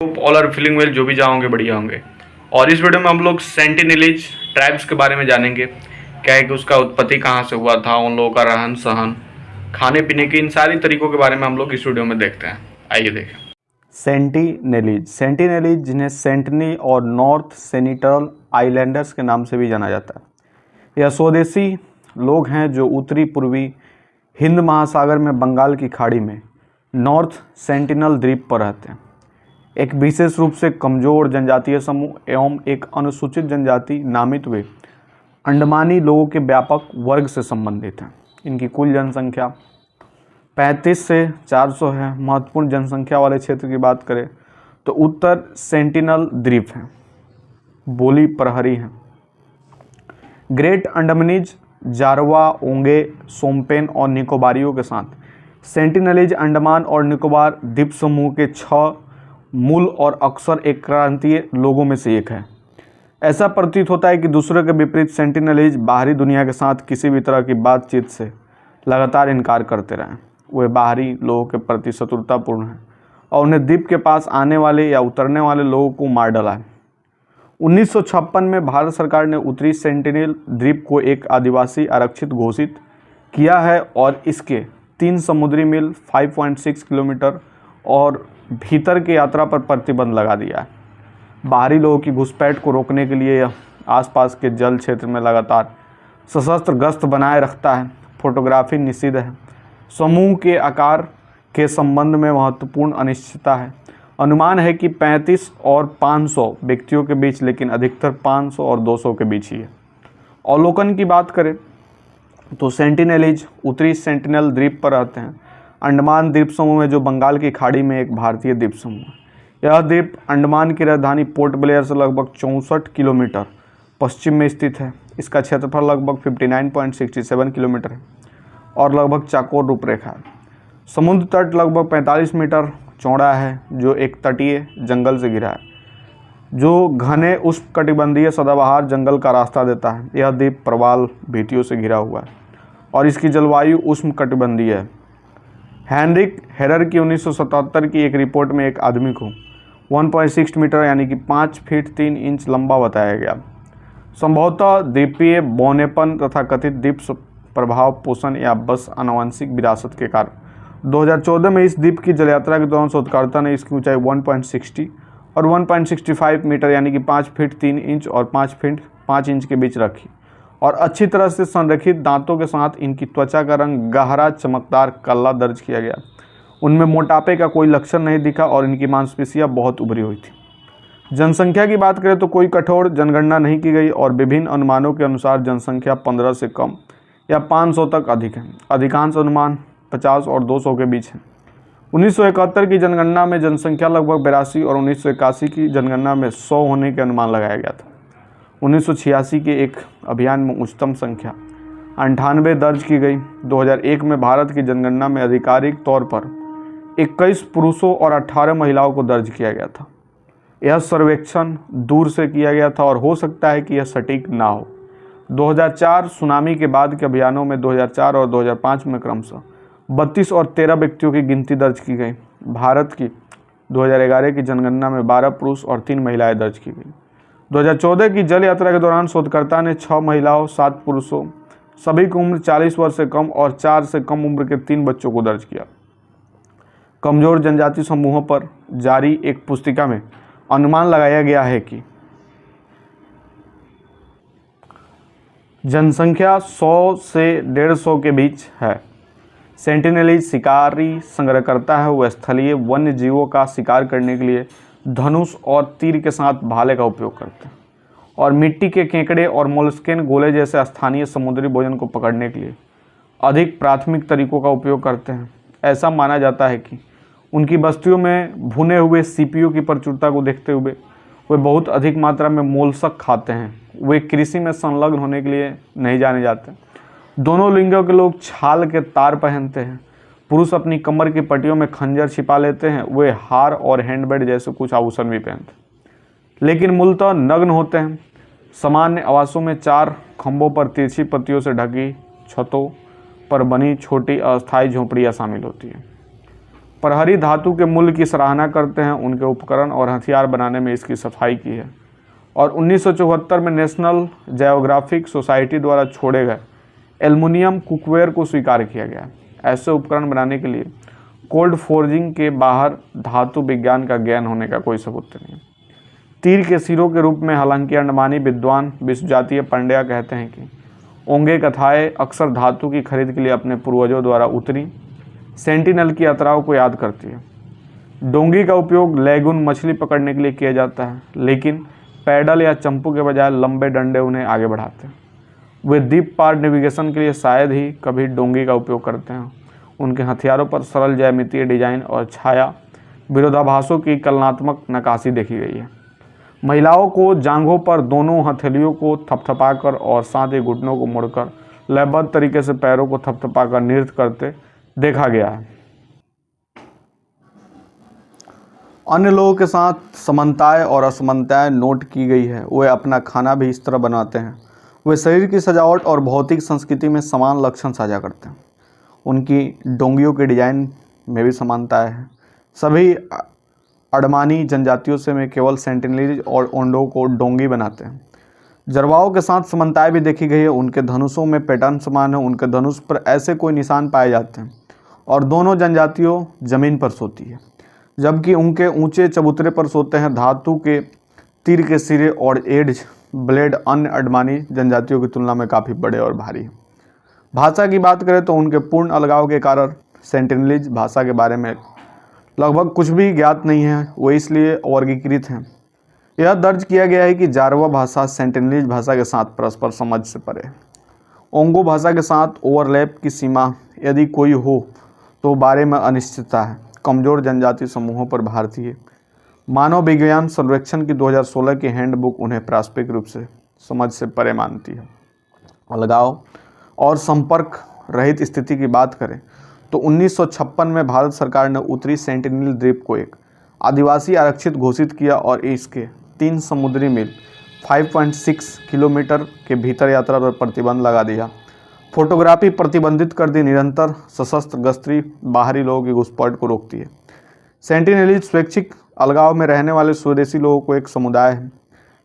All are feeling well, जो भी जाओगे बढ़िया होंगे। और इस वीडियो में हम लोग सेंटिनलीज ट्राइब्स के बारे में जानेंगे। क्या है कि उसका उत्पत्ति कहाँ से हुआ था, उन लोगों का रहन सहन, खाने पीने के, इन सारी तरीकों के बारे में हम लोग इस वीडियो में देखते हैं। आइए देखें। सेंटिनेलीज जिन्हें सेंटनी और नॉर्थ सेनिटल आइलैंडर्स के नाम से भी जाना जाता है। यह स्वदेशी लोग हैं जो उत्तरी पूर्वी हिंद महासागर में बंगाल की खाड़ी में नॉर्थ सेंटिनल द्वीप पर रहते हैं। एक विशेष रूप से कमजोर जनजातीय समूह एवं एक अनुसूचित जनजाति नामित वे अंडमानी लोगों के व्यापक वर्ग से संबंधित हैं। इनकी कुल जनसंख्या 35 से 400 है। महत्वपूर्ण जनसंख्या वाले क्षेत्र की बात करें तो उत्तर सेंटिनल द्वीप है, बोली प्रहरी है। ग्रेट अंडमानीज, जारवा, ओंगे, सोम्पेन और निकोबारियों के साथ सेंटिनलीज अंडमान और निकोबार द्वीप समूह के 6 मूल और अक्सर एक क्रांतीय लोगों में से एक है। ऐसा प्रतीत होता है कि दूसरे के विपरीत सेंटिनलीज बाहरी दुनिया के साथ किसी भी तरह की बातचीत से लगातार इनकार करते रहे। वे बाहरी लोगों के प्रति शत्रुतापूर्ण हैं और उन्हें द्वीप के पास आने वाले या उतरने वाले लोगों को मार डाला है। 1956 में भारत सरकार ने उत्तरी सेंटिनल द्वीप को एक आदिवासी आरक्षित घोषित किया है और इसके 3 समुद्री मील 5.6 किलोमीटर और भीतर की यात्रा पर प्रतिबंध लगा दिया है। बाहरी लोगों की घुसपैठ को रोकने के लिए यह आसपास के जल क्षेत्र में लगातार सशस्त्र गश्त बनाए रखता है। फोटोग्राफी निषिद्ध है। समूह के आकार के संबंध में महत्वपूर्ण अनिश्चितता है। अनुमान है कि 35 और 500 व्यक्तियों के बीच, लेकिन अधिकतर 500 और 200 के बीच ही है। अवलोकन की बात करें तो सेंटिनेलीज उत्तरी सेंटिनल द्वीप पर रहते हैं। अंडमान द्वीप समूह में जो बंगाल की खाड़ी में एक भारतीय द्वीप समूह है। यह द्वीप अंडमान की राजधानी पोर्ट ब्लेयर से लगभग 64 किलोमीटर पश्चिम में स्थित है। इसका क्षेत्रफल लगभग 59.67 किलोमीटर है और लगभग चौकोर रूपरेखा है। समुद्र तट लगभग 45 मीटर चौड़ा है जो एक तटीय जंगल से घिरा है जो घने उष्णकटिबंधीय सदाबहार जंगल का रास्ता देता है। यह द्वीप प्रवाल भीतियों से घिरा हुआ है और इसकी जलवायु उष्णकटिबंधीय है। हेनरिक हेरर की 1977 की एक रिपोर्ट में एक आदमी को 1.6 मीटर यानी कि 5 फीट 3 इंच लंबा बताया गया। संभवतः द्वीपीय बौनेपन तथा कथित द्वीप प्रभाव पोषण या बस आनुवंशिक विरासत के कारण 2014 में इस द्वीप की जलयात्रा के दौरान शोधकर्ता ने इसकी ऊंचाई 1.60 और 1.65 मीटर यानी कि 5 फीट 3 इंच और 5 फीट 5 इंच के बीच रखी और अच्छी तरह से संरक्षित दांतों के साथ इनकी त्वचा का रंग गहरा चमकदार काला दर्ज किया गया। उनमें मोटापे का कोई लक्षण नहीं दिखा और इनकी मांसपेशियां बहुत उभरी हुई थी। जनसंख्या की बात करें तो कोई कठोर जनगणना नहीं की गई और विभिन्न अनुमानों के अनुसार जनसंख्या 15 से कम या 500 तक अधिक है। अधिकांश अनुमान 50 और 200 के बीच है। 1971 की जनगणना में जनसंख्या लगभग 82 और 1981 की जनगणना में 100 होने के अनुमान लगाया गया था। 1986 के एक अभियान में उच्चतम संख्या 98 दर्ज की गई। 2001 में भारत की जनगणना में आधिकारिक तौर पर 21 पुरुषों और 18 महिलाओं को दर्ज किया गया था। यह सर्वेक्षण दूर से किया गया था और हो सकता है कि यह सटीक ना हो। 2004 सुनामी के बाद के अभियानों में 2004 और 2005 में क्रमशः 32 और 13 व्यक्तियों की गिनती दर्ज की गई। भारत की 2011 की जनगणना में 12 पुरुष और 3 महिलाएं दर्ज की गई। 2014 की जल यात्रा के दौरान शोधकर्ता ने 6 महिलाओं 7 पुरुषों सभी की उम्र 40 वर्ष से कम और 4 से कम उम्र के 3 बच्चों को दर्ज किया। कमजोर जनजाति समूहों पर जारी एक पुस्तिका में अनुमान लगाया गया है कि जनसंख्या 100 से 150 के बीच है। सेंटिनेलीज शिकारी संग्रहकर्ता है। वह स्थलीय वन्य जीवों का शिकार करने के लिए धनुष और तीर के साथ भाले का उपयोग करते हैं और मिट्टी के केकड़े और मोलस्केन गोले जैसे स्थानीय समुद्री भोजन को पकड़ने के लिए अधिक प्राथमिक तरीकों का उपयोग करते हैं। ऐसा माना जाता है कि उनकी बस्तियों में भुने हुए सीपियों की प्रचुरता को देखते हुए वे बहुत अधिक मात्रा में मोलस्क खाते हैं। वे कृषि में संलग्न होने के लिए नहीं जाने जाते। दोनों लिंगों के लोग छाल के तार पहनते हैं। पुरुष अपनी कमर की पट्टियों में खंजर छिपा लेते हैं। वे हार और हैंडबैग जैसे कुछ आभूषण भी पहनते हैं, लेकिन मूलतः नग्न होते हैं। सामान्य आवासों में 4 खंभों पर तिरछी पत्तियों से ढकी छतों पर बनी छोटी अस्थायी झोंपड़ियाँ शामिल होती हैं। प्रहरी धातु के मूल्य की सराहना करते हैं, उनके उपकरण और हथियार बनाने में इसकी सफाई की है। और 1974 में नेशनल जियोग्राफिक सोसाइटी द्वारा छोड़े गए एल्युमिनियम कुकवेयर को स्वीकार किया गया। ऐसे उपकरण बनाने के लिए कोल्ड फोर्जिंग के बाहर धातु विज्ञान का ज्ञान होने का कोई सबूत नहीं। तीर के सिरों के रूप में हालांकि अंडमानी विद्वान विश्वजातीय पंड्या कहते हैं कि ओंगे कथाएं अक्सर धातु की खरीद के लिए अपने पूर्वजों द्वारा उतरी सेंटिनल की यात्राओं को याद करती है। डोंगी का उपयोग लैगून मछली पकड़ने के लिए किया जाता है, लेकिन पैडल या चंपू के बजाय लंबे डंडे उन्हें आगे बढ़ाते हैं। वे द्वीप पार नेविगेशन के लिए शायद ही कभी डोंगी का उपयोग करते हैं। उनके हथियारों पर सरल ज्यामितीय डिजाइन और छाया विरोधाभासों की कलात्मक नक्काशी देखी गई है। महिलाओं को जांघों पर दोनों हथेलियों को थपथपाकर और साथ ही घुटनों को मोड़कर लयबद्ध तरीके से पैरों को थपथपाकर नृत्य करते देखा गया है। अन्य लोगों के साथ समानताएं और असमानताएं नोट की गई है। वे अपना खाना भी इस तरह बनाते हैं। वे शरीर की सजावट और भौतिक संस्कृति में समान लक्षण साझा करते हैं। उनकी डोंगियों के डिजाइन में भी समानताएं हैं। सभी अडमानी जनजातियों से में केवल सेंटिनलीज और ओंडो को डोंगी बनाते हैं। जरवाओं के साथ समानताएं भी देखी गई है। उनके धनुषों में पैटर्न समान है। उनके धनुष पर ऐसे कोई निशान पाए जाते हैं और दोनों जनजातियों जमीन पर सोती है, जबकि उनके ऊंचे चबूतरे पर सोते हैं। धातु के तीर के सिरे और एड्ज ब्लेड अन्य अडमानी जनजातियों की तुलना में काफ़ी बड़े और भारी हैं। भाषा की बात करें तो उनके पूर्ण अलगाव के कारण सेंटिनलीज भाषा के बारे में लगभग कुछ भी ज्ञात नहीं है। वे इसलिए वर्गीकृत हैं। यह दर्ज किया गया है कि जारवा भाषा सेंटिनलीज भाषा के साथ परस्पर समझ से परे है। ओंगो भाषा के साथ ओवरलैप की सीमा यदि कोई हो तो बारे में अनिश्चितता है। कमज़ोर जनजाति समूहों पर भारतीय मानव विज्ञान सर्वेक्षण की 2016 की हैंडबुक उन्हें प्रास्पिक रूप से समझ से परे मानती है। अलगाव और संपर्क रहित स्थिति की बात करें तो 1956 में भारत सरकार ने उत्तरी सेंटिनल द्वीप को एक आदिवासी आरक्षित घोषित किया और इसके 3 समुद्री मील 5.6 किलोमीटर के भीतर यात्रा पर प्रतिबंध लगा दिया। फोटोग्राफी प्रतिबंधित कर दी। निरंतर सशस्त्र गश्ती बाहरी लोगों की घुसपैठ को रोकती है। सेंटिनलीज स्वैच्छिक अलगाव में रहने वाले स्वदेशी लोगों को एक समुदाय है,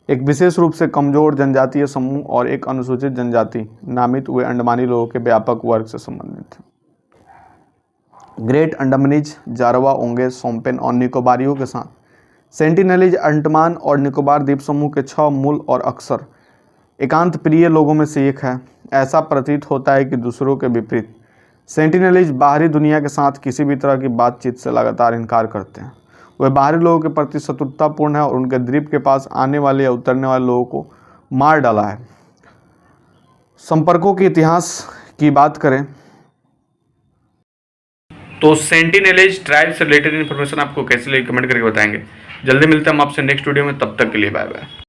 एक विशेष रूप से कमजोर जनजातीय समूह और एक अनुसूचित जनजाति नामित वे अंडमानी लोगों के व्यापक वर्ग से संबंधित है। ग्रेट अंडमानीज, जारवा, ओंगे, सोम्पेन और निकोबारियों के साथ सेंटिनलीज अंडमान और निकोबार द्वीप समूह के 6 मूल और अक्सर एकांत प्रिय लोगों में से एक है। ऐसा प्रतीत होता है कि दूसरों के विपरीत सेंटिनलीज बाहरी दुनिया के साथ किसी भी तरह की बातचीत से लगातार इनकार करते हैं। वे बाहरी लोगों के प्रति शत्रुतापूर्ण है और उनके द्वीप के पास आने वाले या उतरने वाले लोगों को मार डाला है। संपर्कों के इतिहास की बात करें तो सेंटिनलीज ट्राइब से रिलेटेड इन्फॉर्मेशन आपको कैसे लगी कमेंट करके बताएंगे। जल्दी मिलते हैं हम आपसे नेक्स्ट वीडियो में, तब तक के लिए बाय बाय।